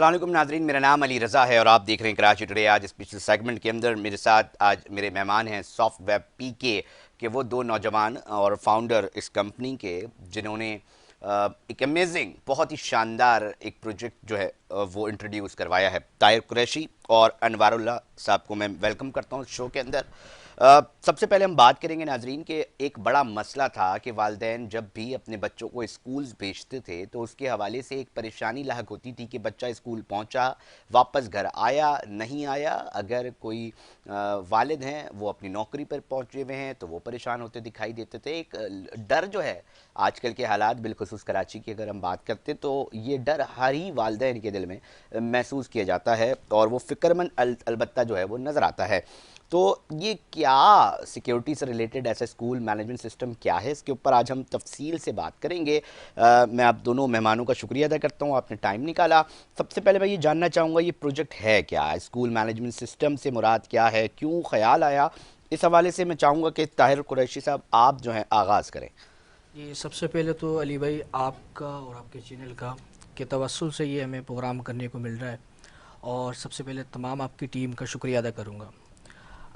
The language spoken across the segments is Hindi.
अस्सलाम वालेकुम नाज़रीन, मेरा नाम अली रज़ा है और आप देख रहे हैं कराची टुडे। आज स्पेशल सेगमेंट के अंदर मेरे साथ आज मेरे मेहमान हैं सॉफ्टवेयर पीके वो दो नौजवान और फाउंडर इस कंपनी के, जिन्होंने एक अमेजिंग, बहुत ही शानदार एक प्रोजेक्ट जो है वो इंट्रोड्यूस करवाया है। ताहिर कुरैशी और अनवारुल्लाह साहब को मैं वेलकम करता हूँ शो के अंदर। सबसे पहले हम बात करेंगे नाजरीन के एक बड़ा मसला था कि वालिदैन जब भी अपने बच्चों को स्कूल्स भेजते थे तो उसके हवाले से एक परेशानी लाहक होती थी कि बच्चा स्कूल पहुंचा, वापस घर आया नहीं आया। अगर कोई वालिद हैं वो अपनी नौकरी पर पहुंचे हुए हैं तो वो परेशान होते दिखाई देते थे। एक डर जो है आजकल के हालात, बिलखुसूस कराची की अगर हम बात करते तो ये डर हर ही वालिदैन के दिल में महसूस किया जाता है और वो फ़िक्रमंद अलबत्ता जो है वो नज़र आता है। तो ये क्या सिक्योरिटी से रिलेटेड ऐसा स्कूल मैनेजमेंट सिस्टम क्या है, इसके ऊपर आज हम तफसील से बात करेंगे। मैं आप दोनों मेहमानों का शुक्रिया अदा करता हूँ, आपने टाइम निकाला। सबसे पहले मैं ये जानना चाहूँगा ये प्रोजेक्ट है क्या, स्कूल मैनेजमेंट सिस्टम से मुराद क्या है, क्यों ख्याल आया। इस हवाले से मैं चाहूँगा कि ताहिर कुरैशी साहब आप जो हैं आगाज़ करें। जी, सबसे पहले तो अली भाई आपका और आपके चैनल का के तवस्सुल से ये हमें प्रोग्राम करने को मिल रहा है और सबसे पहले तमाम आपकी टीम का शुक्रिया अदा करूँगा।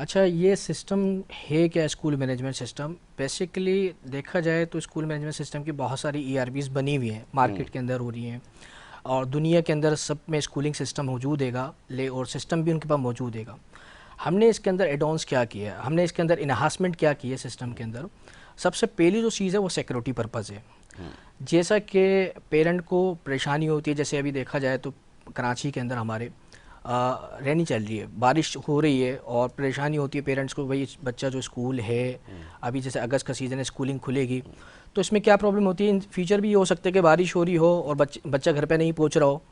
अच्छा, ये सिस्टम है क्या स्कूल मैनेजमेंट सिस्टम? बेसिकली देखा जाए तो स्कूल मैनेजमेंट सिस्टम की बहुत सारी ईआरबीज़ बनी हुई हैं, मार्केट के अंदर हो रही हैं और दुनिया के अंदर सब में स्कूलिंग सिस्टम मौजूद हैगा ले और सिस्टम भी उनके पास मौजूद हैगा। हमने इसके अंदर एडवांस क्या किया है, हमने इसके अंदर इन्हांसमेंट क्या किया है सिस्टम के अंदर। सबसे पहली जो चीज़ है वो सिक्योरिटी पर्पज़ है। जैसा कि पेरेंट को परेशानी होती है, जैसे अभी देखा जाए तो कराची के अंदर हमारे रहनी चल रही है, बारिश हो रही है और परेशानी होती है पेरेंट्स को, भाई बच्चा जो स्कूल है अभी जैसे अगस्त का सीज़न है, स्कूलिंग खुलेगी तो इसमें क्या प्रॉब्लम होती है। इन फ्यूचर भी ये हो सकता है कि बारिश हो रही हो और बच्चा घर पे नहीं पहुंच रहा हो,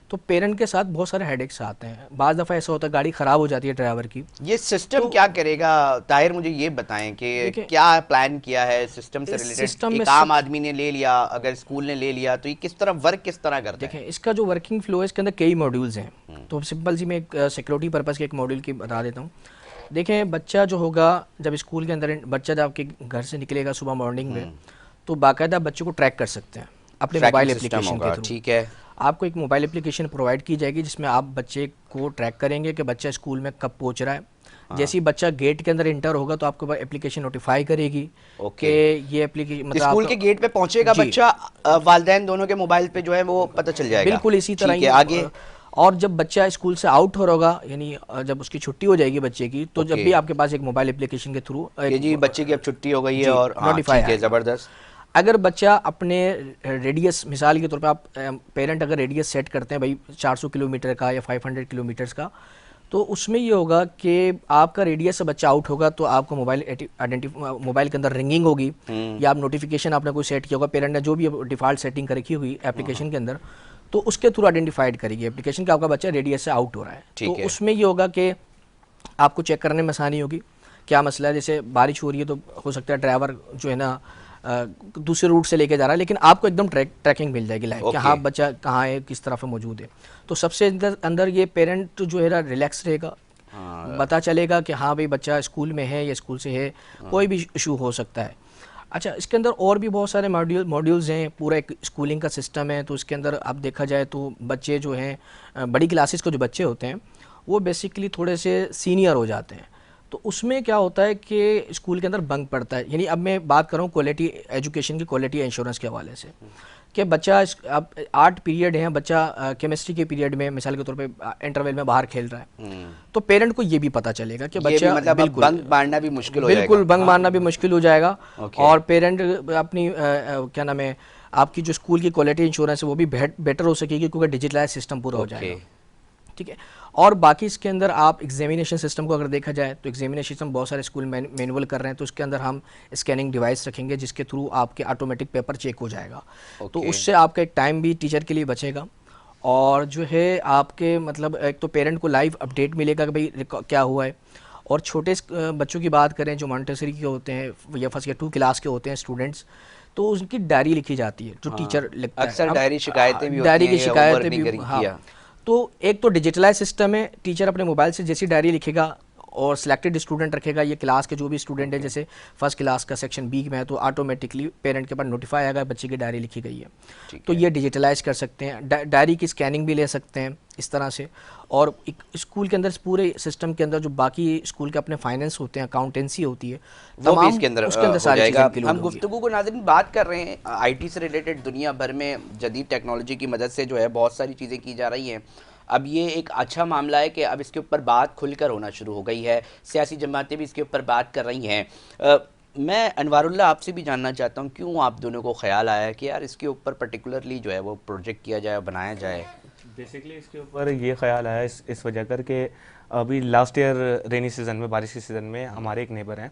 तो पेरेंट के साथ बहुत सारे हेडेक्स आते हैं। बाज़ दफ़ा ऐसा होता है गाड़ी ख़राब हो जाती है ड्राइवर की। ये सिस्टम तो क्या करेगा ताहिर, मुझे ये बताएं कि देखिए, क्या प्लान किया है सिस्टम से इस रिलेटेड। सिस्टम में एक आम आदमी ने ले लिया, अगर स्कूल ने ले लिया तो ये किस तरह वर्क किस तरह करता है? देखें, इसका जो वर्किंग फ्लो है इसके अंदर कई मॉड्यूल्स हैं। तो सिंपल सी मैं एक सिक्योरिटी पर्पज़ के एक मॉड्यूल की बता देता हूँ। देखें, बच्चा जो होगा जब स्कूल के अंदर, बच्चा जब आपके घर से निकलेगा सुबह मॉर्निंग में, तो बाकायदा बच्चे को ट्रैक कर सकते हैं अपने मोबाइल एप्लीकेशन के थ्रू। ठीक है। आपको एक मोबाइल एप्लीकेशन प्रोवाइड की जाएगी जिसमें आप बच्चे को ट्रैक करेंगे कि बच्चा स्कूल में कब पहुंच रहा है। जैसे ही बच्चा गेट के अंदर इंटर होगा तो आपको एप्लीकेशन नोटिफाई करेगी कि ये एप्लीकेशन मतलब स्कूल के गेट पे पहुंचेगा बच्चा, वालिदैन दोनों के मोबाइल पे जो है वो पता चल जाएगा। बिल्कुल इसी तरह ठीक ही है, आगे। और जब बच्चा स्कूल से आउट हो होगा, यानी जब उसकी छुट्टी हो जाएगी बच्चे की, तो जब भी आपके पास एक मोबाइल एप्लीकेशन के थ्रू जी बच्चे की अब छुट्टी हो गई है जी और नोटिफाई ठीक है, ज़बरदस्त। अगर बच्चा अपने रेडियस, मिसाल के तौर पे आप पेरेंट अगर रेडियस सेट करते हैं भाई 400 किलोमीटर का या 500 किलोमीटर्स का, तो उसमें ये होगा कि आपका रेडियस से बच्चा आउट होगा तो आपको मोबाइल के अंदर रिंगिंग होगी या आप नोटिफिकेशन आपने कोई सेट किया होगा, पेरेंट ने जो भी डिफ़ॉल्ट सेटिंग कर रखी हुई एप्लीकेशन के अंदर, तो उसके थ्रू आइडेंटिफाइड करेगी एप्लीकेशन कि आपका बच्चा रेडियस से आउट हो रहा है। तो उसमें ये होगा कि आपको चेक करने में आसानी होगी क्या मसला है। जैसे बारिश हो रही है तो हो सकता है ड्राइवर जो है ना दूसरे रूट से लेके जा रहा है, लेकिन आपको एकदम ट्रैकिंग मिल जाएगी लाइव कि हाँ बच्चा कहाँ है, किस तरफ मौजूद है। तो सबसे अंदर ये पेरेंट जो है ना रिलैक्स रहेगा, पता चलेगा कि हाँ भाई बच्चा स्कूल में है या स्कूल से है, कोई भी इशू हो सकता है। अच्छा, इसके अंदर और भी बहुत सारे मॉड्यूल्स हैं, पूरा एक स्कूलिंग का सिस्टम है। तो इसके अंदर आप देखा जाए तो बच्चे जो हैं बड़ी क्लासेस के जो बच्चे होते हैं वो बेसिकली थोड़े से सीनियर हो जाते हैं। तो उसमें क्या होता है कि स्कूल के अंदर बंक पड़ता है। यानी अब मैं बात कर रहा हूँ क्वालिटी एजुकेशन की, क्वालिटी इंश्योरेंस के हवाले से, कि बच्चा अब 8 पीरियड हैं, बच्चा केमिस्ट्री के पीरियड में मिसाल के तौर पे इंटरवल में बाहर खेल रहा है, तो पेरेंट को ये भी पता चलेगा कि बच्चा मतलब बिल्कुल बंक मारना भी मुश्किल हो जाएगा। बिल्कुल बंक मारना भी मुश्किल हो जाएगा और पेरेंट अपनी क्या नाम है, आपकी जो स्कूल की क्वालिटी इंश्योरेंस है वो भी बेटर हो सकेगी क्योंकि डिजिटलाइज सिस्टम पूरा हो जाएगा। ठीक है। और बाकी इसके अंदर आप एग्जामिनेशन सिस्टम को अगर देखा जाए तो एग्जामिनेशन सिस्टम बहुत सारे स्कूल मैनुअल कर रहे हैं, तो उसके अंदर हम स्कैनिंग डिवाइस रखेंगे जिसके थ्रू आपके ऑटोमेटिक पेपर चेक हो जाएगा। तो उससे आपका एक टाइम भी टीचर के लिए बचेगा और जो है आपके मतलब एक तो पेरेंट को लाइव अपडेट मिलेगा कि भाई क्या हुआ है। और छोटे बच्चों की बात करें जो मॉन्टेसरी के होते हैं या फर्स्ट या 2 क्लास के होते हैं स्टूडेंट्स, तो उनकी डायरी लिखी जाती है जो टीचर लिखता है। अक्सर डायरी शिकायतें भी डायरी की होती हैं, शिकायतें भी, हाँ। तो एक तो डिजिटलाइज सिस्टम है, टीचर अपने मोबाइल से जैसी डायरी लिखेगा और सिलेक्टेड स्टूडेंट रखेगा, ये क्लास के जो भी स्टूडेंट है, जैसे फर्स्ट क्लास का सेक्शन बी में है तो ऑटोमेटिकली पेरेंट के पास नोटिफाई आएगा बच्चे की डायरी लिखी गई है। तो ये डिजिटलाइज कर सकते हैं, डायरी की स्कैनिंग भी ले सकते हैं इस तरह से। और एक स्कूल के अंदर पूरे सिस्टम के अंदर जो बाकी स्कूल के अपने फाइनेंस होते हैं, अकाउंटेंसी होती है, वो भी इसके अंदर उसके अंदर हो सारी जाएगा। चीज़ें हम गुफ्तगू को नाज़रीन बात कर रहे हैं आईटी से रिलेटेड, दुनिया भर में जदीद टेक्नोलॉजी की मदद से जो है बहुत सारी चीज़ें की जा रही हैं। अब ये एक अच्छा मामला है कि अब इसके ऊपर बात खुलकर होना शुरू हो गई है, सियासी जमातें भी इसके ऊपर बात कर रही हैं। मैं अनवारुल्लाह आपसे भी जानना चाहता हूँ, क्यों आप दोनों को ख्याल आया कि यार इसके ऊपर पर्टिकुलरली जो है वो प्रोजेक्ट किया जाए, बनाया जाए? बेसिकली इसके ऊपर ये ख्याल आया इस वजह कर के अभी लास्ट ईयर रेनी सीज़न में, बारिश के सीज़न में हमारे एक नेबर हैं,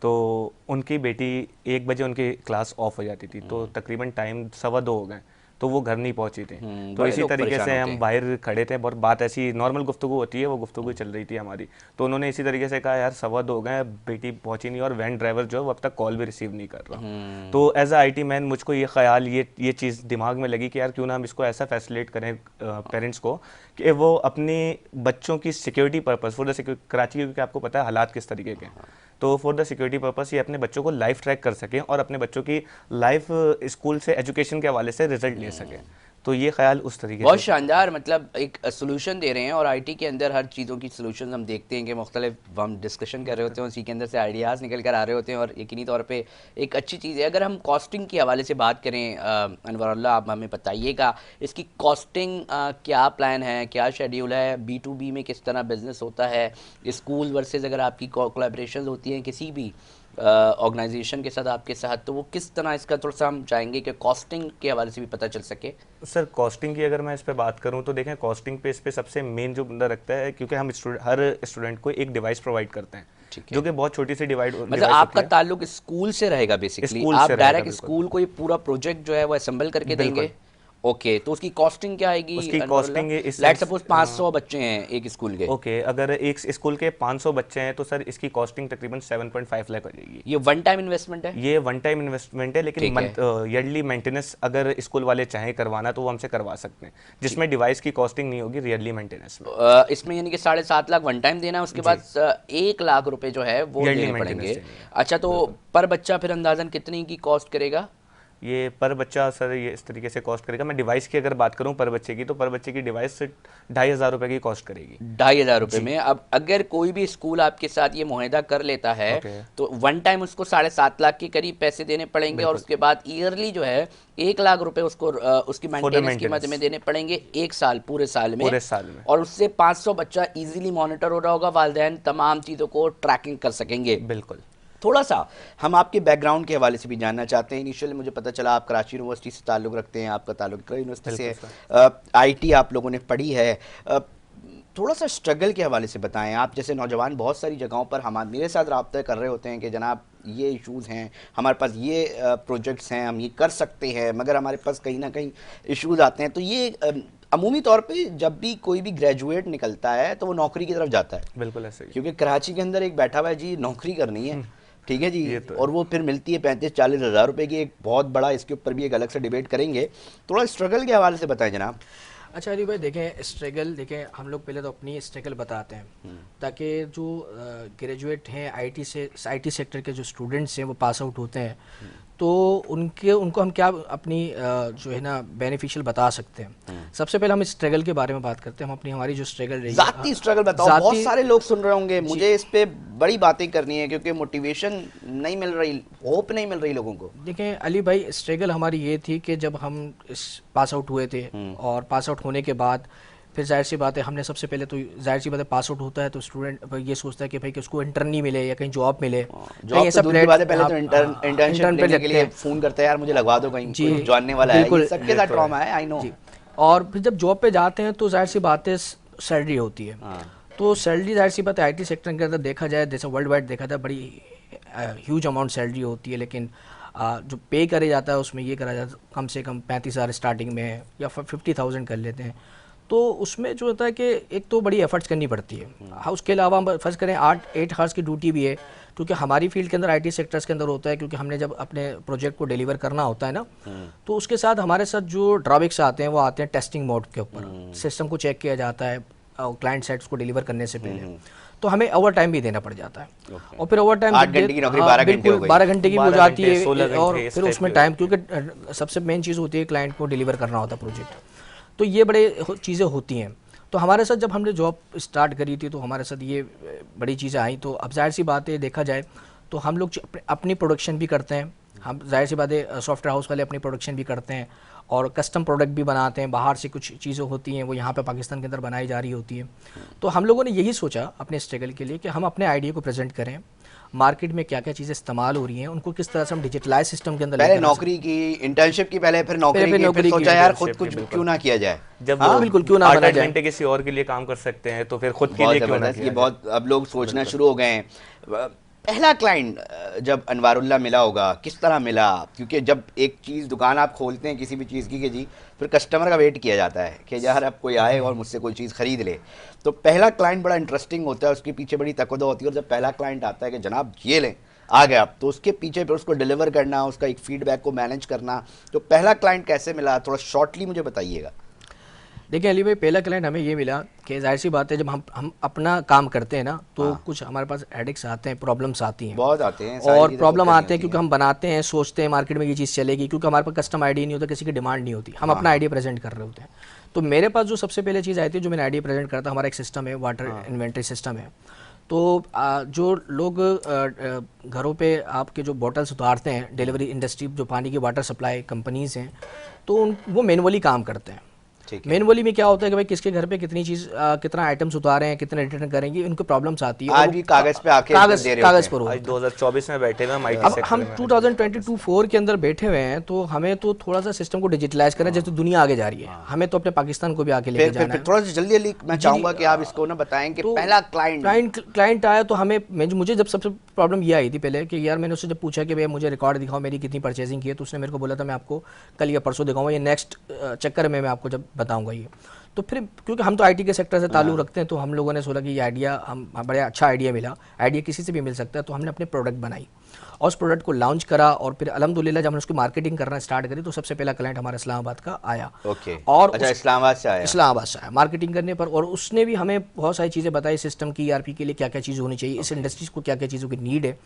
तो उनकी बेटी 1 बजे उनकी क्लास ऑफ हो जाती थी, तो तकरीबन टाइम 1:15 हो गए, तो वो घर नहीं पहुंची थी। तो इसी तरीके से हम बाहर खड़े थे और बात ऐसी नॉर्मल गुफ्तगू होती है, वो गुफ्तगू चल रही थी हमारी, तो उन्होंने इसी तरीके से कहा यार 2:15 हो गए, बेटी पहुंची नहीं और वैन ड्राइवर जो है वो अब तक कॉल भी रिसीव नहीं कर रहा। तो एज अ IT मैन मुझको ये ख्याल, ये चीज़ दिमाग में लगी कि यार क्यों ना हम इसको ऐसा फैसिलिटेट करें पेरेंट्स को कि वो अपने बच्चों की security purpose for the Karachi, क्योंकि आपको पता है हालात किस तरीके के हैं, तो फॉर द सिक्योरिटी पर्पस ये अपने बच्चों को लाइफ ट्रैक कर सकें और अपने बच्चों की लाइफ स्कूल से, एजुकेशन के हवाले से रिजल्ट ले सकें। तो ये ख्याल उस तरीके बहुत शानदार, मतलब एक सोल्यूशन दे रहे हैं। और आईटी के अंदर हर चीज़ों की सोल्यूशन हम देखते हैं कि मुख्तलिफ हम डिस्कशन कर रहे होते हैं, उसी के अंदर से आइडियाज़ निकल कर आ रहे होते हैं और यकीनी तौर पे एक अच्छी चीज़ है। अगर हम कॉस्टिंग के हवाले से बात करें, अनवरुल्लाह आप हमें बताइएगा इसकी कॉस्टिंग क्या प्लान है, क्या शेड्यूल है, B2B में किस तरह बिजनेस होता है, स्कूल वर्सेस अगर आपकी कोलैबोरेशन होती हैं किसी भी ऑर्गेनाइजेशन के साथ आपके साथ, तो वो किस तरह इसका थोड़ा सा हम चाहेंगे कि कॉस्टिंग के हवाले से भी पता चल सके। सर कॉस्टिंग की अगर मैं इस पे बात करूं तो देखें, कॉस्टिंग पे इस पे सबसे मेन जो बंदा रखता है, क्योंकि हम हर स्टूडेंट को एक डिवाइस प्रोवाइड करते हैं जो कि बहुत छोटी सी मतलब आपका ताल्लुक स्कूल से रहेगा बेसिकली, आप डायरेक्ट स्कूल को ये पूरा प्रोजेक्ट जो है वो असेंबल करके देंगे? ओके, तो उसकी कॉस्टिंग क्या आएगी? उसकी कॉस्टिंग लेट सपोज 500 बच्चे हैं एक स्कूल के। ओके, अगर एक स्कूल के 500 बच्चे हैं तो सर इसकी कॉस्टिंग तकरीबन 7.5 लाख हो जाएगी। ये वन टाइम इन्वेस्टमेंट है? ये वन टाइम इन्वेस्टमेंट है, लेकिन ईयरली मेंटेनेंस अगर स्कूल वाले चाहें करवाना तो वो हमसे करवा सकते हैं, जिसमें डिवाइस की कॉस्टिंग नहीं होगी, ईयरली मेंटेनेंस में। इसमें यानी कि 7.5 लाख वन टाइम देना है, उसके बाद 1 लाख रुपए जो है वो देने पड़ेंगे। अच्छा, तो पर बच्चा फिर अंदाजन कितने की कॉस्ट करेगा? ये पर बच्चा सर ये इस तरीके से कॉस्ट करेगा, मैं डिवाइस की अगर बात करूं पर बच्चे की, तो पर बच्चे की डिवाइस 2,500 रुपए की कॉस्ट करेगी। 2,500 रुपए में। अब अगर कोई भी स्कूल आपके साथ ये मुआहदा कर लेता है तो वन टाइम उसको 7.5 लाख के करीब पैसे देने पड़ेंगे और उसके बाद ईयरली जो है 1 लाख रुपए उसको उसकी मेंटेनेंस की मद में देने पड़ेंगे 1 साल, पूरे साल में। और उससे 500 बच्चा इजीली मॉनिटर हो रहा होगा, वालिदैन तमाम चीज़ों को ट्रैकिंग कर सकेंगे। बिल्कुल। थोड़ा सा हम आपके बैकग्राउंड के हवाले से भी जानना चाहते हैं। इनिशियली मुझे पता चला आप कराची यूनिवर्सिटी से ताल्लुक़ रखते हैं, आपका ताल्लुक़ यूनिवर्सिटी से, IT आप लोगों ने पढ़ी है। थोड़ा सा स्ट्रगल के हवाले से बताएं। आप जैसे नौजवान बहुत सारी जगहों पर मेरे साथ रब्ता कर रहे होते हैं कि जनाब ये इश्यूज़ हैं, हमारे पास ये प्रोजेक्ट्स हैं, हम ये कर सकते हैं, मगर हमारे पास कहीं ना कहीं इश्यूज़ आते हैं। तो ये अमूमी तौर पे जब भी कोई भी ग्रेजुएट निकलता है तो वो नौकरी की तरफ जाता है। बिल्कुल ऐसे ही, क्योंकि कराची के अंदर एक बैठा हुआ है जी, नौकरी करनी है, ठीक है जी, तो और वो फिर मिलती है 35-40 हज़ार रुपए की, एक बहुत बड़ा, इसके ऊपर भी एक अलग से डिबेट करेंगे। थोड़ा स्ट्रगल के हवाले से बताएं जनाब। अच्छा अली भाई, देखें स्ट्रगल, देखें हम लोग पहले तो अपनी स्ट्रगल बताते हैं ताकि जो ग्रेजुएट हैं IT सेक्टर के जो स्टूडेंट्स हैं वो पास आउट होते हैं तो उनको हम क्या अपनी जो है ना बेनिफिशियल बता सकते हैं। सबसे पहले हम स्ट्रगल के बारे में बात करते हैं। हम अपनी हमारी जो स्ट्रगल रही ज़ाती स्ट्रगल बताओ। बहुत सारे लोग सुन रहे होंगे, मुझे इस पे बड़ी बातें करनी है क्योंकि मोटिवेशन नहीं मिल रही, होप नहीं मिल रही लोगों को। देखें अली भाई, स्ट्रगल हमारी ये थी कि जब हम पास आउट हुए थे और पास आउट होने के बाद फिर जाहिर सी बात है, हमने सबसे पहले तो जाहिर सी बात है पास आउट होता है तो स्टूडेंट ये सोचता है कि भाई कि उसको इंटर्नी मिले या कहीं जॉब मिले। जॉब तो दूर की बात है, पहले तो इंटर्नशिप लेने के लिए फ़ोन करते हैं, यार मुझे लगवा दो कहीं, कोई जानने वाला है, सबके साथ ट्रॉमा है, आई नो। और फिर जब जॉब पे जाते हैं तो जाहिर सी बात है सैलरी होती है। तो सैलरी जाहिर सी बात है IT सेक्टर के अंदर देखा जाए, जैसे वर्ल्ड वाइड देखा जाए, बड़ी ह्यूज अमाउंट सैलरी होती है, लेकिन जो पे करे जाता है उसमें ये करा जाता है कम से कम 35,000 स्टार्टिंग में या 50,000 कर लेते हैं। तो उसमें जो होता है कि एक तो बड़ी एफर्ट्स करनी पड़ती है। हाँ, उसके अलावा हम फर्ज करें 8 आवर्स की ड्यूटी भी है, क्योंकि हमारी फील्ड के अंदर IT सेक्टर्स के अंदर होता है, क्योंकि हमने जब अपने प्रोजेक्ट को डिलीवर करना होता है ना, तो उसके साथ हमारे साथ जो ड्रॉबैक्स आते हैं वो आते हैं टेस्टिंग मोड के ऊपर। सिस्टम को चेक किया जाता है, क्लाइंट साइड उसको डिलीवर करने से पहले, तो हमें ओवर टाइम भी देना पड़ जाता है। और फिर ओवर टाइम 8 घंटे की नौकरी 12 घंटे हो गई, 12 घंटे की भी हो 12 जाती घंटे, है, 16 और घंटे इस फिर टाइप उसमें की टाइम, क्योंकि सबसे मेन चीज़ होती है क्लाइंट को डिलीवर करना होता है प्रोजेक्ट, तो ये बड़े चीज़ें होती हैं। तो हमारे साथ जब हमने जॉब स्टार्ट करी थी तो हमारे साथ ये बड़ी चीज़ें आई, तो अब जाहिर सी बात है देखा जाए तो हम लोग अपनी प्रोडक्शन भी करते हैं, हम जाहिर सी बात है सॉफ्टवेयर हाउस वाले अपनी प्रोडक्शन भी करते हैं और कस्टम प्रोडक्ट भी बनाते हैं, बाहर से कुछ चीज़ें होती हैं वो यहाँ पे पाकिस्तान के अंदर बनाई जा रही होती हैं। तो हम लोगों ने यही सोचा अपने स्ट्रगल के लिए कि हम अपने आइडिया को प्रेजेंट करें, मार्केट में क्या क्या चीज़ें इस्तेमाल हो रही हैं उनको किस तरह से हम डिजिटलाइज सिस्टम के अंदर पहले लेकर आ नौकरी की, इंटर्नशिप की, पहले फिर नौकरी पहले की, नौकरी फिर की, सोचा यार खुद internship कुछ की, बिल्कुल। क्यों ना किया जाए। जब हाँ, बिल्कुल, क्यों ना बना 8 जाए। घंटे किसी और के लिए काम कर सकते हैं तो फिर खुद के बहुत लिए क्यों ना जबरदस्त, किया ये जाए। बहुत अब लोग सोचना शुरू हो गए हैं। पहला क्लाइंट जब अनवारुल्लाह मिला होगा किस तरह मिला, क्योंकि जब एक चीज़ दुकान आप खोलते हैं किसी भी चीज़ की कि जी, फिर कस्टमर का वेट किया जाता है कि यार अब कोई आए और मुझसे कोई चीज़ खरीद ले, तो पहला क्लाइंट बड़ा इंटरेस्टिंग होता है, उसके पीछे बड़ी तकद्दो होती है। और जब पहला क्लाइंट आता है कि जनाब ये लें, आ गया, तो उसके पीछे फिर उसको डिलीवर करना, उसका एक फीडबैक को मैनेज करना, तो पहला क्लाइंट कैसे मिला थोड़ा शॉर्टली मुझे बताइएगा। देखिए अली भाई, पहला क्लाइंट हमें ये मिला कि जाहिर सी बात है जब हम अपना काम करते हैं ना तो कुछ हमारे पास हेडेक्स आते हैं, प्रॉब्लम्स आती हैं, बहुत आते हैं, सारी और चीज़ें प्रॉब्लम तो करनी आते हैं होती क्योंकि हम बनाते हैं, सोचते हैं मार्केट में ये चीज़ चलेगी, क्योंकि हमारे पास कस्टम आइडिया नहीं होता, किसी की डिमांड नहीं होती, हम अपना आइडिया प्रेजेंट कर रहे होते हैं। तो मेरे पास जो सबसे पहले चीज़ आई थी, जो मैंने आइडिया प्रेजेंट करता, हमारा एक सिस्टम है, वाटर इन्वेंट्री सिस्टम है। तो जो लोग घरों पे आपके जो बॉटल्स उतारते हैं, डिलीवरी इंडस्ट्री जो पानी की वाटर सप्लाई कंपनीज हैं, तो वो मैनुअली काम करते हैं। ठीक है। मैनुअली में क्या होता है कि भाई किसके घर पे कितनी चीज़ कितना आइटम्स उतारे हैं, कितने रिटर्न करेंगे, उनको प्रॉब्लम्स आती है। आज भी कागज पे आके कागज दे रहे कागज होते पर आज होता है। 2024 में बैठे हुए हम IT अब सेक्टर हम में। 2022-4 के अंदर बैठे हुए हैं, तो हमें तो थोड़ा सा सिस्टम को डिजिटलाइज करना है, जैसे दुनिया आगे जा रही है, हमें तो अपने पाकिस्तान को भी आगे लेके जाना फिर है। थोड़ा सा जल्दी जल्दी मैं चाहूंगा कि आप इसको ना बताएं कि तो पहला क्लाइंट आया तो मुझे जब सबसे प्रॉब्लम ये आई थी पहले कि यार, मैंने उससे जब पूछा कि भैया मुझे रिकॉर्ड दिखाओ मेरी कितनी परचेजिंग की है, तो उसने मेरे को बोला था मैं आपको कल या परसों दिखाऊंगा, ये नेक्स्ट चक्कर में मैं आपको जब बताऊंगा ये। तो फिर क्योंकि हम तो आईटी के सेक्टर से ताल्लुक रखते हैं, तो हम लोगों ने सोचा कि ये आइडिया हम बड़ा अच्छा आइडिया मिला, आइडिया किसी से भी मिल सकता है, तो हमने अपने प्रोडक्ट बनाई और उस प्रोडक्ट को लॉन्च करा, और फिर अल्हम्दुलिल्लाह जब हमने उसकी मार्केटिंग करना स्टार्ट करी तो सबसे पहला क्लाइंट हमारा इस्लामाबाद का आया। ओके, और अच्छा, इस्लामाबाद से आया। इस्लामाबाद से आया मार्केटिंग करने पर, और उसने भी हमें बहुत सारी चीज़ें बताई, सिस्टम की, ERP के लिए क्या क्या चीज़ होनी चाहिए, इस इंडस्ट्रीज को क्या क्या चीज़ों की नीड है।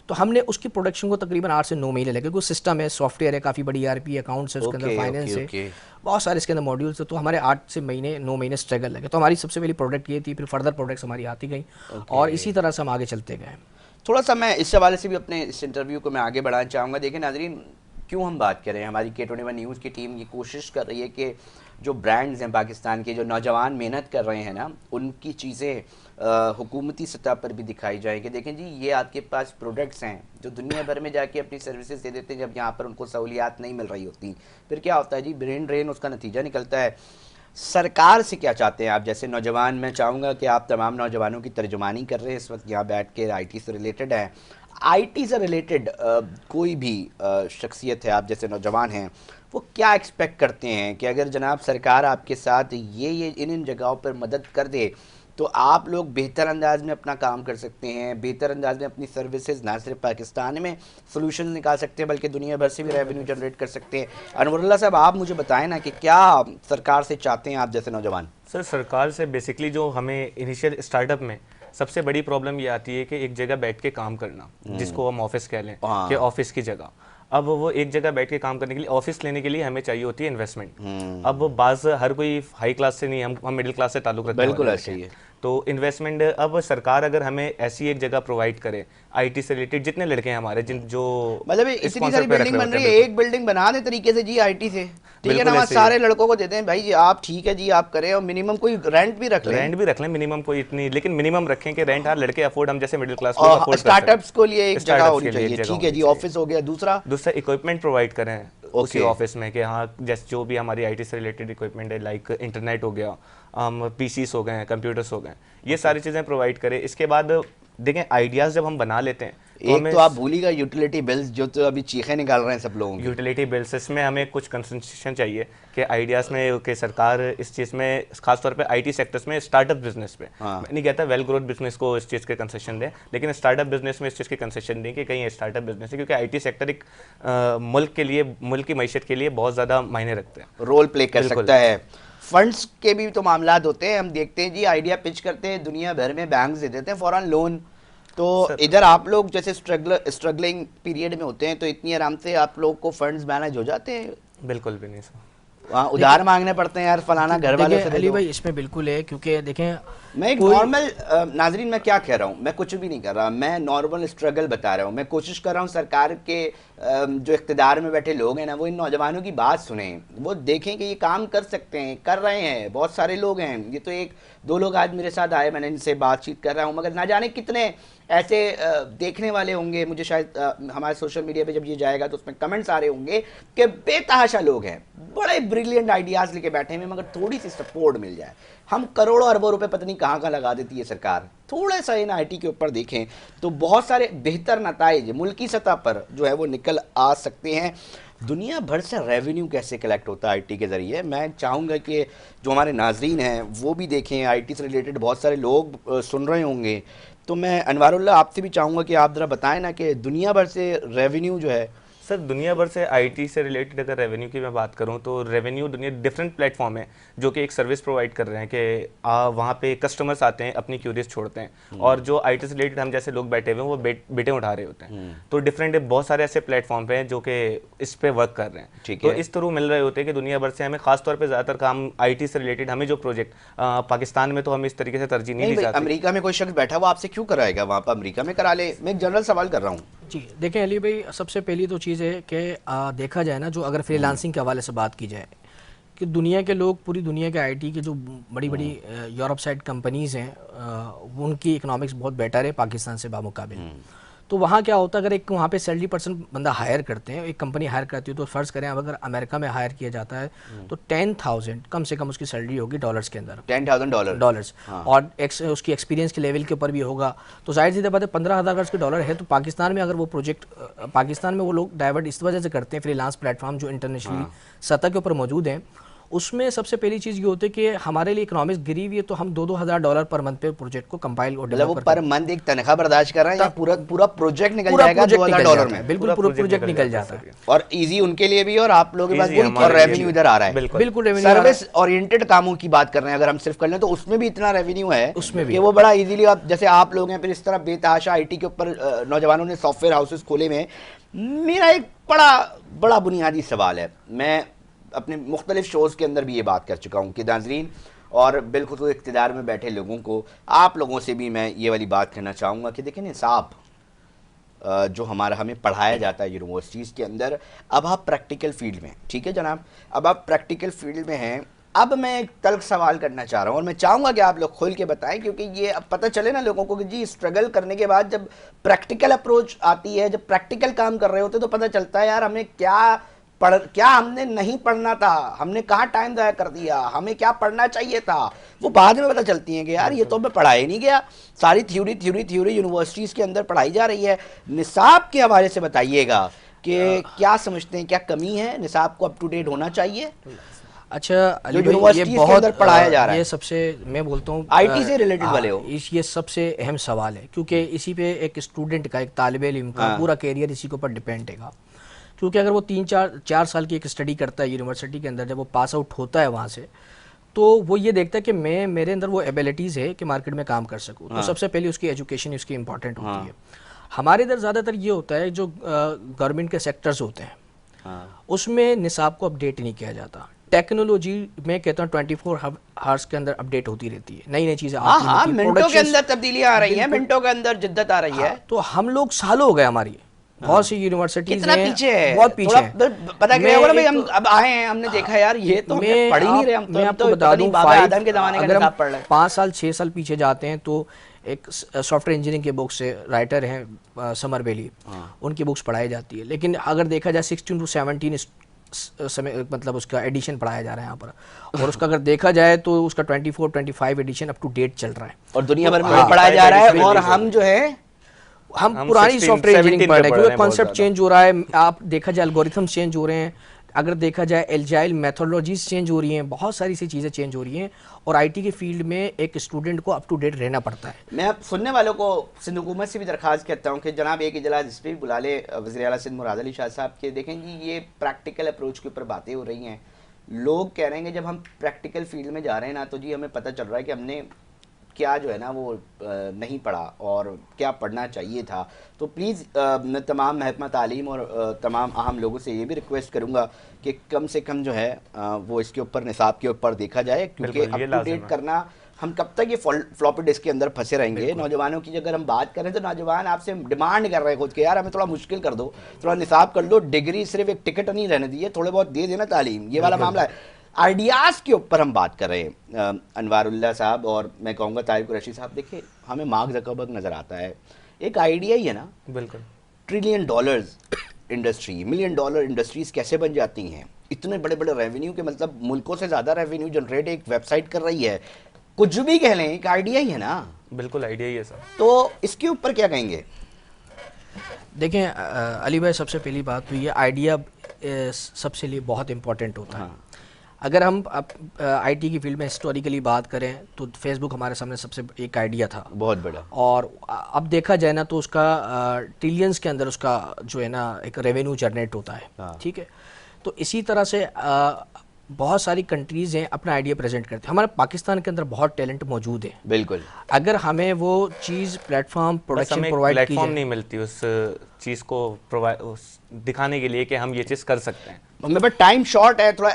तो हमने उसकी प्रोडक्शन को तकरीबन 8 से 9 महीने लगे, क्योंकि सिस्टम है, सॉफ्टवेयर है, काफ़ी बड़ी ERP अकाउंट्स है उसके अंदर, ओके, फाइनेंस ओके, है, ओके। बहुत सारे इसके अंदर मॉड्यूल्स है। तो हमारे 8 से 9 महीने स्ट्रगल लगे। तो हमारी सबसे पहली प्रोडक्ट ये थी, फिर फर्दर प्रोडक्ट्स हमारी आती गई, और इसी तरह से हम आगे चलते गए। थोड़ा सा मैं इस हवाले से भी अपने इस इंटरव्यू को मैं आगे बढ़ाना चाहूँगा। देखिए नाजरीन, क्यों हम बात करें, हमारी K21 न्यूज़ की टीम ये कोशिश कर रही है कि जो ब्रांड्स हैं पाकिस्तान के, जो नौजवान मेहनत कर रहे हैं ना, उनकी चीज़ें हुकूमती सतह पर भी दिखाई जाए कि देखें जी, ये आपके पास प्रोडक्ट्स हैं जो दुनिया भर में जाके अपनी सर्विसेज दे देते हैं, जब यहाँ पर उनको सहूलियात नहीं मिल रही होती, फिर क्या होता है जी, ब्रेन ड्रेन उसका नतीजा निकलता है। सरकार से क्या चाहते हैं आप जैसे नौजवान? मैं चाहूँगा कि आप तमाम नौजवानों की तर्जुमानी कर रहे हैं इस वक्त यहाँ बैठ के, आईटी से रिलेटेड है, आईटी से रिलेटेड कोई भी शख्सियत है, आप जैसे नौजवान हैं, वो क्या एक्सपेक्ट करते हैं कि अगर जनाब सरकार आपके साथ ये इन जगहों पर मदद कर दे तो आप लोग बेहतर अंदाज में अपना काम कर सकते हैं, बेहतर अंदाज में अपनी सर्विसेज ना सिर्फ पाकिस्तान में सोल्यूशन निकाल सकते हैं बल्कि दुनिया भर से भी रेवेन्यू जनरेट कर सकते हैं। अनवरुल्लाह साहब, आप मुझे बताएं ना कि क्या सरकार से चाहते हैं आप जैसे नौजवान? सर, सरकार से बेसिकली जो हमें इनिशियल स्टार्टअप में सबसे बड़ी प्रॉब्लम ये आती है कि एक जगह बैठ के काम करना, जिसको हम ऑफिस कह लें, कि ऑफिस की जगह। अब वो एक जगह बैठ के काम करने के लिए, ऑफिस लेने के लिए हमें चाहिए होती है इन्वेस्टमेंट। अब हर कोई हाई क्लास से नहीं, हम मिडिल क्लास से ताल्लुक रखते हैं। बिल्कुल ऐसे ही है। तो इन्वेस्टमेंट अब सरकार अगर हमें ऐसी एक जगह प्रोवाइड करे, आईटी से रिलेटेड जितने लड़के हैं हमारे, जो मतलब इतनी सारी बिल्डिंग बन रही है, एक बिल्डिंग बना दे तरीके से जी आईटी से, ठीक है ना, वहाँ सारे लड़कों को देते हैं भाई जी, आप ठीक है जी आप करें, और मिनिमम कोई रेंट भी रख लें, मिनिमम कोई इतनी, लेकिन मिनिमम रखें कि रेंट हर लड़के अफोर्ड, हम जैसे मिडिल क्लास को अफोर्ड कर सकें। स्टार्टअप्स को लिए एक जगह होनी चाहिए, ठीक है जी, ऑफिस हो गया। दूसरा इक्विपमेंट प्रोवाइड करें उसी ऑफिस में, कि हाँ जैसे जो भी हमारी आईटी से रिलेटेड इक्विपमेंट है, लाइक इंटरनेट हो गया, पीसीस हो गए, कंप्यूटर्स हो गए, ये सारी चीज़ें प्रोवाइड करें। इसके बाद देखें, आइडियाज़ जब हम बना लेते हैं तो एक तो आप भूलिएगा यूटिलिटी बिल्स, जो तो अभी चीखें निकाल रहे हैं सब लोगों की। यूटिलिटी बिल्स, इसमें हमें कुछ कंसेशन चाहिए कि आइडियाज़ में, कि सरकार इस चीज़ में खासतौर पे आईटी सेक्टर्स में स्टार्टअप बिजनेस पे, मैं नहीं कहता वेल ग्रोथ बिजनेस को इस चीज़ के कंसेशन दें, लेकिन स्टार्टअप बिजनेस में इस चीज़ की कंसेशन दें कि कहीं स्टार्टअप बिजनेस है, क्योंकि आईटी सेक्टर एक मुल्क के लिए, मुल्क की मईशत के लिए बहुत ज़्यादा मायने रखते हैं, रोल प्ले कर सकता है। फंड्स के भी तो मामलात होते हैं, हम देखते हैं जी आइडिया पिच करते हैं, दुनिया भर में बैंक्स दे देते हैं फौरन लोन। तो इधर आप लोग जैसे स्ट्रगलिंग पीरियड में होते हैं तो इतनी आराम से आप लोग को फंड्स मैनेज हो जाते हैं? बिल्कुल भी नहीं सर, वहाँ उधार मांगने पड़ते हैं यार, फलाना घर वाले से दे अली दो। भाई इसमें बिल्कुल है, क्योंकि देखें मैं एक नॉर्मल नाजरीन, मैं क्या कह रहा हूँ, मैं कुछ भी नहीं कर रहा, मैं नॉर्मल स्ट्रगल बता रहा हूँ। मैं कोशिश कर रहा हूँ सरकार के जो इख्तिदार में बैठे लोग हैं ना, वो इन नौजवानों की बात सुने, वो देखें कि ये काम कर सकते हैं, कर रहे हैं, बहुत सारे लोग हैं। ये तो एक दो लोग आज मेरे साथ आए, मैंने इनसे बातचीत कर रहा हूँ, मगर ना जाने कितने ऐसे देखने वाले होंगे। मुझे शायद हमारे सोशल मीडिया पे जब ये जाएगा तो उसमें कमेंट्स आ रहे होंगे कि बेतहाशा लोग हैं, बड़े ब्रिलियंट आइडियाज़ लेके बैठे हैं, मगर थोड़ी सी सपोर्ट मिल जाए। हम करोड़ों अरबों रुपए पता नहीं कहाँ कहाँ लगा देती है सरकार, थोड़ा सा इन आईटी के ऊपर देखें तो बहुत सारे बेहतर नताइज मुल्की सतह पर जो है वो निकल आ सकते हैं। दुनिया भर से रेवेन्यू कैसे कलेक्ट होता है आईटी के ज़रिए, मैं चाहूँगा कि जो हमारे नाजरीन हैं वो भी देखें। आईटी से रिलेटेड बहुत सारे लोग सुन रहे होंगे, तो मैं अनवारुल्लाह आपसे भी चाहूँगा कि आप ज़रा बताएं ना कि दुनिया भर से रेवेन्यू जो है। सर दुनिया भर से आईटी से रिलेटेड अगर रेवेन्यू की मैं बात करूं तो रेवेन्यू दुनिया डिफरेंट प्लेटफॉर्म है जो कि एक सर्विस प्रोवाइड कर रहे हैं कि वहाँ पे कस्टमर्स आते हैं, अपनी क्यूरीज छोड़ते हैं, और जो आईटी से रिलेटेड हम जैसे लोग बैठे हुए हैं वो बेटे उठा रहे होते हैं। तो डिफरेंट बहुत सारे ऐसे प्लेटफॉर्म पे हैं जो कि इस पे वर्क कर रहे हैं। तो इस थ्रू मिल रहे होते हैं कि दुनिया भर से हमें खासतौर पर ज़्यादातर काम आईटी से रिलेटेड, हमें जो प्रोजेक्ट पाकिस्तान में तो हम इस तरीके से तरजीह नहीं दी जाती। अमेरिका में कोई शख्स बैठा हुआ आपसे क्यों कराएगा, वहाँ पर अमेरिका में करा ले। मैं एक जनरल सवाल कर रहा हूँ जी। देखें अली भाई, सबसे पहली तो चीज़ है कि देखा जाए ना, जो अगर फ्रीलांसिंग के हवाले से बात की जाए कि दुनिया के लोग, पूरी दुनिया के आईटी के जो बड़ी बड़ी यूरोप साइड कंपनीज़ हैं उनकी इकोनॉमिक्स बहुत बेटर है पाकिस्तान से बामुकाबिल। तो वहाँ क्या होता है, अगर एक वहाँ पे सैलरी पर्सन बंदा हायर करते हैं, एक कंपनी हायर करती है, तो फ़र्ज़ करें अब अगर अमेरिका में हायर किया जाता है तो 10,000 कम से कम उसकी सैलरी होगी डॉलर्स के अंदर, $10,000। और उसकी एक्सपीरियंस के लेवल के ऊपर भी होगा। तो जाहिर सी बात है 15,000 अगर उसके डॉलर है तो पाकिस्तान में अगर वो प्रोजेक्ट, पाकिस्तान में वो लोग डाइवर्ट इस वजह से करते हैं, फ्रीलांस प्लेटफॉर्म जो इंटरनेशनली सतह के ऊपर मौजूद हैं, उसमें सबसे पहली चीज़ ये होती है कि हमारे लिए इकोनॉमिक्स गिरी हुई है, तो हम $2,000 पर मंथ पे प्रोजेक्ट को कंपाइल और मतलब वो पर मंथ एक तनख्वाह बर्दाश्त कर रहे हैं या पूरा प्रोजेक्ट निकल जाएगा $2,000 में? बिल्कुल पूरा प्रोजेक्ट निकल जाता है, और इजी उनके लिए भी, और आप लोगों के पास भी, और रेवेन्यू इधर आ रहा है। बिल्कुल रेवेन्यू। सर्विस ओरिएंटेड कामों की बात कर रहे हैं अगर हम सिर्फ कर लें तो उसमें भी इतना रेवेन्यू है उसमें भी कि वो बड़ा इजीली, आप जैसे आप लोग हैं, फिर इस तरह बेतहाशा आईटी के ऊपर नौजवानों ने सॉफ्टवेयर हाउसेस खोले में। मेरा एक बड़ा बुनियादी सवाल है, मैं अपने मुख्तलिफ शोज़ के अंदर भी ये बात कर चुका हूँ कि नाज़रीन और बिल्कुल इक़्तिदार में बैठे लोगों को, आप लोगों से भी मैं ये वाली बात कहना चाहूँगा कि देखें निसाब जो हमें पढ़ाया जाता है यूनिवर्सिटीज़ के अंदर, अब आप प्रैक्टिकल फील्ड में, ठीक है जनाब, अब आप प्रैक्टिकल फील्ड में हैं। अब मैं एक तल्ख सवाल करना चाह रहा हूँ और मैं चाहूँगा कि आप लोग खुल के बताएं, क्योंकि ये अब पता चले ना लोगों को कि जी स्ट्रगल करने के बाद जब प्रैक्टिकल अप्रोच आती है, जब प्रैक्टिकल काम कर रहे होते तो पता चलता है यार हमें क्या हमने नहीं पढ़ना था, हमने कहाँ टाइम ज़ाया कर दिया, हमें क्या पढ़ना चाहिए था, वो बाद में पता चलती हैं कि यार ये तो हमें पढ़ाया ही नहीं गया। सारी थ्योरी यूनिवर्सिटीज़ के अंदर पढ़ाई जा रही है। निसाब के हवाले से बताइएगा कि क्या समझते हैं, क्या कमी है, निसाब को अप टू डेट होना चाहिए? अच्छा अली भाई, ये बहुत पढ़ाया जा रहा है, ये सबसे मैं बोलता हूँ आईटी से रिलेटेड वाले हो, ये सबसे अहम सवाल है, क्योंकि इसी पे एक स्टूडेंट का, एक तालिब इल्म का पूरा कैरियर इसी के ऊपर डिपेंड है। क्योंकि अगर वो 3-4 साल की एक स्टडी करता है यूनिवर्सिटी के अंदर, जब वो पास आउट होता है वहाँ से, तो वो ये देखता है कि मेरे अंदर वो एबिलिटीज़ है कि मार्केट में काम कर सकूँ। तो सबसे पहले उसकी एजुकेशन उसकी इंपॉर्टेंट होती है। हमारे इधर ज़्यादातर ये होता है, जो गवर्नमेंट के सेक्टर्स होते हैं उसमें निसाब को अपडेट नहीं किया जाता। टेक्नोलॉजी में कहता हूँ 24 आवर्स के अंदर अपडेट होती रहती है, नई नई चीज़ें आती हैं, मिनटों के अंदर तब्दीलियाँ आ रही हैं, मिनटों के अंदर जिद्दत आ रही है। तो हम लोग सालों हो गए, हमारी बहुत सी यूनिवर्सिटीज हैं, पीछे है, बहुत पीछे है। पता क्या होगा भाई, हम अब आए हैं, हमने देखा यार ये तो हम पढ़ ही नहीं रहे, हम मैं आपको बता दूं, आदम के ज़माने का निसाब पढ़ रहे हैं। 5 साल 6 साल पीछे जाते हैं तो एक सॉफ्टवेयर इंजीनियरिंग के बुक से राइटर हैं समर बेली, उनकी बुक्स पढ़ाई जाती है। लेकिन अगर देखा जाए 16 to 17 समय मतलब उसका एडिशन पढ़ाया जा रहा है यहाँ पर, और उसका अगर देखा जाए तो उसका 24-25 एडिशन अप टू डेट चल रहा है, और दुनिया भर में पढ़ाया जा रहा है। और हम जो है हम पुरानी सॉफ्टवेयर इंजीनियरिंग पढ़ रहे हैं, क्योंकि कॉन्सेप्ट चेंज हो रहा है। आप देखा जाए एल्गोरिथम्स चेंज हो रहे हैं, अगर देखा जाए एजाइल मेथोडोलॉजीज चेंज हो रही हैं, बहुत सारी सी चीज़ें चेंज हो रही हैं, और आईटी के फील्ड में एक स्टूडेंट को अप टू डेट रहना पड़ता है। मैं सुनने वालों को सिंध हुकूमत से भी दरख्वास्त करता हूँ कि जनाब एक इजलास इस पर भी बुला ले वज़ीर आला सिंध मुराद अली शाह साहब के। देखें जी ये प्रैक्टिकल अप्रोच के ऊपर बातें हो रही हैं, लोग कह रहे हैं कि जब हम प्रैक्टिकल फील्ड में जा रहे हैं ना, तो जी हमें पता चल रहा है कि हमने क्या जो है ना वो नहीं पढ़ा और क्या पढ़ना चाहिए था। तो प्लीज़ मैं तमाम महकमा तालीम और तमाम अहम लोगों से ये भी रिक्वेस्ट करूँगा कि कम से कम जो है वो इसके ऊपर निसाब के ऊपर देखा जाए, क्योंकि बिल्कुल, ये अप टू लाजिम डेट है। करना, हम कब तक ये फ्लॉपी डिस्क के अंदर फंसे रहेंगे। नौजवानों की अगर हम बात करें तो नौजवान आपसे डिमांड कर रहे हैं खुद के, यार हमें थोड़ा मुश्किल कर दो, थोड़ा निसाब कर लो, डिग्री सिर्फ एक टिकट नहीं रहने दीजिए, थोड़े बहुत दे देना तालीम, ये वाला बिल्कुल। मामला है। आइडियाज़ के ऊपर हम बात कर रहे हैं अनवारुल्लाह साहब, और मैं कहूँगा तारिक कुरैशी साहब, देखिए हमें मार्क ज़करबर्ग नज़र आता है, एक आइडिया ही है ना, बिल्कुल। Trillion dollars industry, million dollar industries कैसे बन जाती हैं, इतने बड़े बड़े रेवेन्यू के, मतलब मुल्कों से ज़्यादा रेवेन्यू जनरेट एक वेबसाइट कर रही है, कुछ भी कह लें, एक आइडिया ही है ना। बिल्कुल आइडिया ही है सर। तो इसके ऊपर क्या कहेंगे? देखें अली भाई, सबसे पहली बात तो ये आइडिया सबसे लिए बहुत इम्पोर्टेंट होता है। हाँ। अगर हम आईटी की फील्ड में हिस्टोरिकली बात करें तो फेसबुक हमारे सामने सबसे एक आइडिया था, बहुत बड़ा, और अब देखा जाए ना तो उसका ट्रिलियंस के अंदर उसका जो है ना एक रेवेन्यू जनरेट होता है। हाँ। ठीक है, तो इसी तरह से बहुत सारी कंट्रीज़ हैं अपना आइडिया प्रेजेंट करते हैं। हमारे पाकिस्तान के अंदर बहुत टैलेंट मौजूद है, बिल्कुल। अगर हमें वो चीज़ प्लेटफॉर्म बस प्रोडक्शन हमें प्रोवाइड की प्लेटफॉर्म जाए। नहीं मिलती उस चीज़ को दिखाने के लिए कि हम ये चीज़ कर सकते हैं। मेरे पास टाइम शॉर्ट है थोड़ा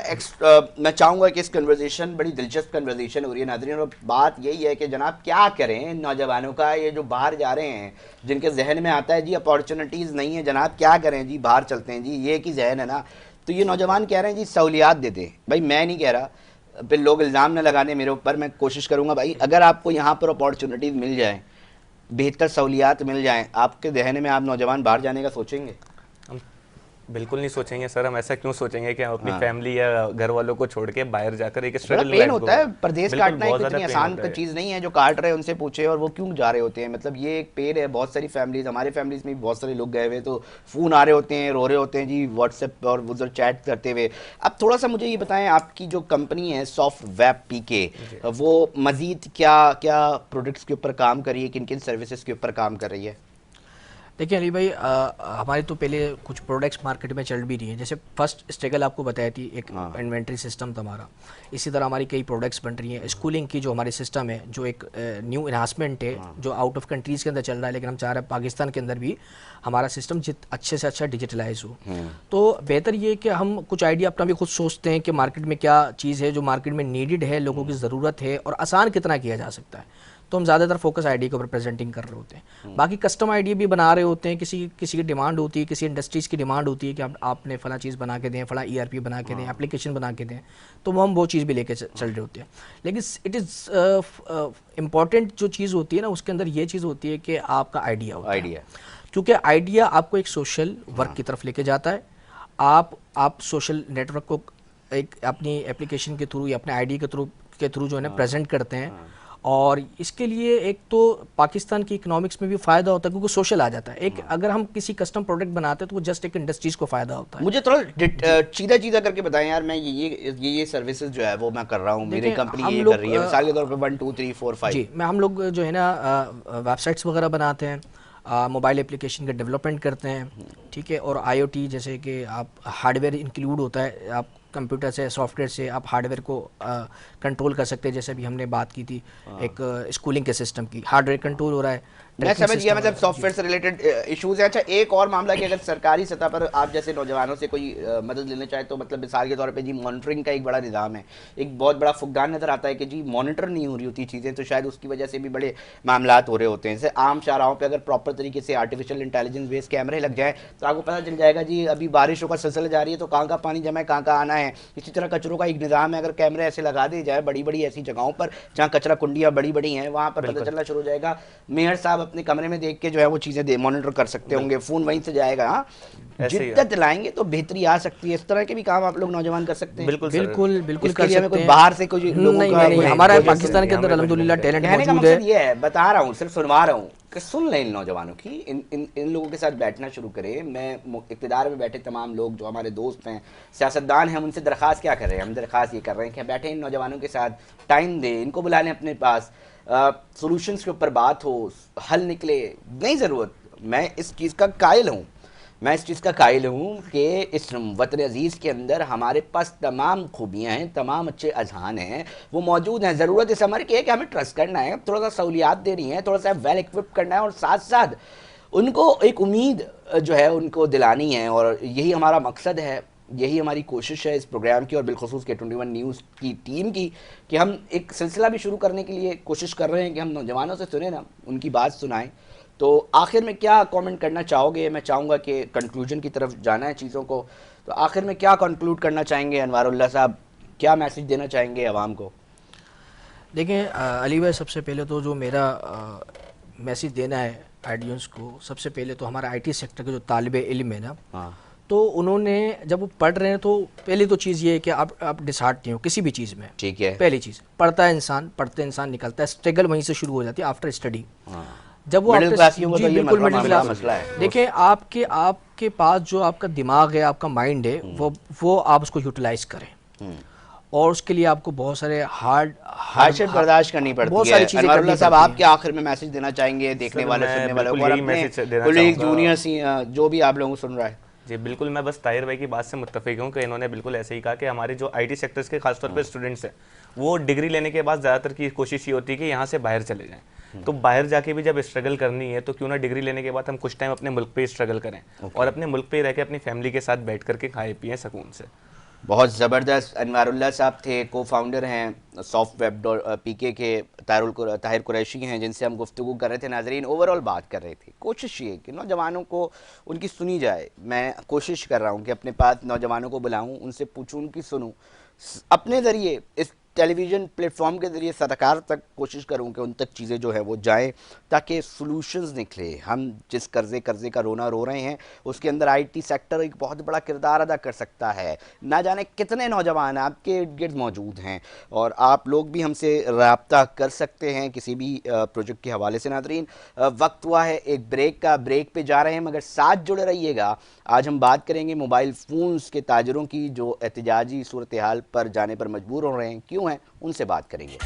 मैं चाहूँगा कि इस कन्वर्सेशन, बड़ी दिलचस्प कन्वर्सेशन हो रही है नाज़रीन, और बात यही है कि जनाब क्या करें नौजवानों का, ये जो बाहर जा रहे हैं, जिनके जहन में आता है जी अपॉर्चुनिटीज़ नहीं है, जनाब क्या करें जी, बाहर चलते हैं जी, ये एक ही जहन है ना। तो ये नौजवान कह रहे हैं जी सहूलियात दे दें, भाई मैं नहीं कह रहा, फिर लोग इल्ज़ाम न लगाने मेरे ऊपर, मैं कोशिश करूँगा भाई अगर आपको यहाँ पर अपॉर्चुनिटीज़ मिल जाएँ, बेहतर सहूलियात मिल जाएँ, आपके जहन में आप नौजवान बाहर जाने का सोचेंगे? हम बिल्कुल नहीं सोचेंगे सर। हम ऐसा क्यों सोचेंगे कि हम अपनी हाँ। फैमिली या घर वालों को छोड़ के बाहर जाकर एक बड़ा स्ट्रगल पेन होता है, प्रदेश काटना एक बहुत इतनी ज़्यादा पेन आसान होता है। चीज़ नहीं है, जो काट रहे हैं उनसे पूछे और वो क्यों जा रहे होते हैं, मतलब ये एक पेन है। बहुत सारी फैमिलीज, हमारे फैमिलीज में भी बहुत सारे लोग गए हुए, तो फ़ोन आ रहे होते हैं, रो रहे होते हैं जी व्हाट्सएप और उधर चैट करते हुए। अब थोड़ा सा मुझे ये बताएं, आपकी जो कंपनी है सॉफ्ट वेब पीके, वो मज़ीद क्या क्या प्रोडक्ट्स के ऊपर काम कर रही है, किन किन सर्विसेज के ऊपर काम कर रही है? देखिए अली भाई, हमारे तो पहले कुछ प्रोडक्ट्स मार्केट में चल भी रही हैं। जैसे फर्स्ट स्ट्रगल आपको बताई थी, एक इन्वेंट्री सिस्टम था हमारा। इसी तरह हमारी कई प्रोडक्ट्स बन रही हैं। स्कूलिंग की जो हमारी सिस्टम है, जो एक न्यू इन्हांसमेंट है, जो आउट ऑफ कंट्रीज़ के अंदर चल रहा है, लेकिन हम चाह रहे हैं पाकिस्तान के अंदर भी हमारा सिस्टम अच्छे से अच्छा डिजिटलाइज हो। तो बेहतर ये कि हम कुछ आइडिया अपना भी खुद सोचते हैं कि मार्केट में क्या चीज़ है जो मार्केट में नीडेड है, लोगों की ज़रूरत है, और आसान कितना किया जा सकता है। तो हम ज़्यादातर फोकस आईडी के ऊपर प्रेजेंटिंग कर रहे होते हैं। बाकी कस्टम आईडी भी बना रहे होते हैं, किसी की डिमांड होती है, किसी इंडस्ट्रीज़ की डिमांड होती है कि आपने फला चीज़ बना के दें, फला ईआरपी बना के दें, एप्लीकेशन बना के दें, तो हम वो चीज़ भी लेके चल रहे होते हैं। लेकिन इट इज़ इम्पॉर्टेंट जो चीज़ होती है ना, उसके अंदर ये चीज़ होती है कि आपका आइडिया होता है, क्योंकि आइडिया आपको एक सोशल वर्क की तरफ लेके जाता है। आप सोशल नेटवर्क को एक अपनी एप्लीकेशन के थ्रू या अपने आईडी के थ्रू जो है ना प्रेजेंट करते हैं, और इसके लिए एक तो पाकिस्तान की इकोनॉमिक्स में भी फ़ायदा होता है, क्योंकि सोशल आ जाता है। एक अगर हम किसी कस्टम प्रोडक्ट बनाते हैं तो वो जस्ट एक इंडस्ट्रीज़ को फ़ायदा होता है। मुझे थोड़ा चीज़ा चीज़ा करके बताएं यार, मैं ये सर्विसेज जो है वो मैं कर रहा हूँ, मेरी कंपनी ये कर रही है, मिसाल के तौर पे 1 2 3 4 5। जी, हम लोग जो है ना वेबसाइट्स वगैरह बनाते हैं, मोबाइल एप्लीकेशन का डेवलपमेंट करते हैं, ठीक है, और आईओटी जैसे कि आप हार्डवेयर इंक्लूड होता है, आप कंप्यूटर से, सॉफ्टवेयर से आप हार्डवेयर को कंट्रोल कर सकते हैं। जैसे अभी हमने बात की थी एक स्कूलिंग के सिस्टम की, हार्डवेयर कंट्रोल हो रहा है, मैं समझ गया, मतलब सॉफ्टवेयर से रिलेटेड इश्यूज है। अच्छा, एक और मामला कि अगर सरकारी सतह पर आप जैसे नौजवानों से कोई मदद लेना चाहे, तो मतलब मिसाल के तौर पे जी मॉनिटरिंग का एक बड़ा निज़ाम है, एक बहुत बड़ा फुकदान नज़र आता है कि जी मॉनिटर नहीं हो रही होती चीज़ें, तो शायद उसकी वजह से भी बड़े मामलात हो रहे होते हैं। जैसे आम शाहराहों पर अगर प्रॉपर तरीके से आर्टिफिशियल इंटेलिजेंस बेस्ड कैमरे लग जाए तो आपको पता चल जाएगा जी अभी बारिशों का सिलसिला जारी है तो कहाँ का पानी जमा है, कहाँ का आना है। इसी तरह कचरों का एक निज़ाम है, अगर कैमरे ऐसे लगा दिए जाए बड़ी बड़ी ऐसी जगहों पर जहाँ कचरा कुंडियाँ बड़ी बड़ी हैं, वहाँ पर पता चलना शुरू हो जाएगा। मेयर साहब अपने कमरे में देख जो है वो चीजें मॉनिटर कर सकते होंगे, फोन वहीं से जाएगा। जिद्दत लाएंगे तो बेहतरी आ सकती है। इस तरह के भी काम आप लोग नौजवान कर सकते हैं। बिल्कुल बिल्कुल बिल्कुल कर सकते हैं। बाहर से कोई लोगों का नहीं, हमारा पाकिस्तान के अंदर अल्हम्दुलिल्लाह टैलेंट मौजूद है। ये है, बता रहा हूँ, सिर्फ सुनवा रहा हूँ कि सुन लें इन नौजवानों की, इन लोगों के साथ बैठना शुरू करें। मैं इक़्तिदार में बैठे तमाम लोग जो हमारे दोस्त हैं, सियासतदान हैं, हम उनसे दरख्वास्त क्या कर रहे हैं, हम दरख्वास्त ये कर रहे हैं कि बैठे इन नौजवानों के साथ, टाइम दें, इनको बुला लें अपने पास, सॉल्यूशंस के ऊपर बात हो, हल निकले। नहीं ज़रूरत, मैं इस चीज़ का कायल हूँ मैं इस चीज़ का कायल हूँ कि इस वतन अजीज़ के अंदर हमारे पास तमाम खूबियाँ हैं, तमाम अच्छे अजहान हैं, वो मौजूद हैं। ज़रूरत इस अमर की है कि हमें ट्रस्ट करना है, थोड़ा सा सहूलियात देनी है, थोड़ा सा वेल इक्विप करना है और साथ साथ उनको एक उम्मीद जो है उनको दिलानी है। और यही हमारा मकसद है, यही हमारी कोशिश है इस प्रोग्राम की और बिलखुसूस K21 न्यूज़ की टीम की, कि हम एक सिलसिला भी शुरू करने के लिए कोशिश कर रहे हैं कि हम नौजवानों से सुने ना, उनकी बात सुनाएं। तो आखिर में क्या कमेंट करना चाहोगे? मैं चाहूँगा कि कंक्लूजन की तरफ जाना है चीज़ों को, तो आखिर में क्या कंक्लूड करना चाहेंगे अनवारुल्लाह साहब, क्या मैसेज देना चाहेंगे आवाम को? देखें अली भाई, सबसे पहले तो जो मेरा मैसेज देना है ऑडियंस को, सबसे पहले तो हमारा आईटी सेक्टर के जो तालिबे इल्म है ना, हाँ, तो उन्होंने जब वो पढ़ रहे हैं तो पहली तो चीज़ ये है कि आप डिसहार्ट नहीं हो किसी भी चीज़ में। ठीक है। पहली चीज़, पढ़ता है इंसान, पढ़ते इंसान निकलता है, स्ट्रगल वहीं से शुरू हो जाती है आफ्टर स्टडी। हाँ, जब वो मिडिल क्लासियों को जी तो ये बिल्कुल मिडिल मसला क्लास है। देखें, आपके पास जो आपका दिमाग है, आपका माइंड है, वो आप उसको यूटिलाइज करें, और उसके लिए आपको बहुत सारे हार्डशिप बर्दाश्त करनी बहुत पड़ती सारी है। चीज़ें अनवारुल्लाह करनी साहब, पड़ती आप हैं। क्या आखिर में मैसेज देना चाहेंगे देखने सर, वाले, मैं सुनने वालों को बिल्कुल और यही अपने मैसेज देना कोलीग, चाहूँगा। जूनियर जो भी आप लोगों को सुन रहा है? जी बिल्कुल, मैं बस ताहिर भाई की बात से मुत्तफिक हूँ कि इन्होंने बिल्कुल ऐसे ही कहा कि हमारे जो आईटी सेक्टर्स के खासतौर पर स्टूडेंट्स हैं, वो डिग्री लेने के बाद ज़्यादातर की कोशिश ये होती है कि यहाँ से बाहर चले जाएं। तो बाहर जाके भी जब स्ट्रगल करनी है तो क्यों ना डिग्री लेने के बाद हम कुछ टाइम अपने मुल्क पे स्ट्रगल करें और अपने मुल्क पे रह के अपनी फैमिली के साथ बैठ करके खाए पिए सुकून से। बहुत ज़बरदस्त। अनवारुल्लाह साहब थे, को फाउंडर हैं सॉफ्ट वेब पीके के। ताहिर कुरैशी हैं जिनसे हम गुफ्तगू कर रहे थे। नाजरीन, ओवरऑल बात कर रहे थे, कोशिश ये कि नौजवानों को उनकी सुनी जाए। मैं कोशिश कर रहा हूँ कि अपने पास नौजवानों को बुलाऊँ, उनसे पूछूँ, उनकी सुनूँ, अपने ज़रिए इस टेलीविज़न प्लेटफॉर्म के ज़रिए सरकार तक कोशिश करूं कि उन तक चीज़ें जो है वो जाएं, ताकि सॉल्यूशंस निकले। हम जिस कर्ज़े का रोना रो रहे हैं, उसके अंदर आईटी सेक्टर एक बहुत बड़ा किरदार अदा कर सकता है। ना जाने कितने नौजवान आपके इर्द गिर्द मौजूद हैं, और आप लोग भी हमसे रब्ता कर सकते हैं किसी भी प्रोजेक्ट के हवाले से। नाज़रीन, वक्त हुआ है एक ब्रेक का, ब्रेक पे जा रहे हैं, मगर साथ जुड़े रहिएगा। आज हम बात करेंगे मोबाइल फ़ोन्स के ताजरों की, जो एहतजाजी सूरत हाल पर जाने पर मजबूर हो रहे हैं, क्यों हैं, उनसे बात करेंगे।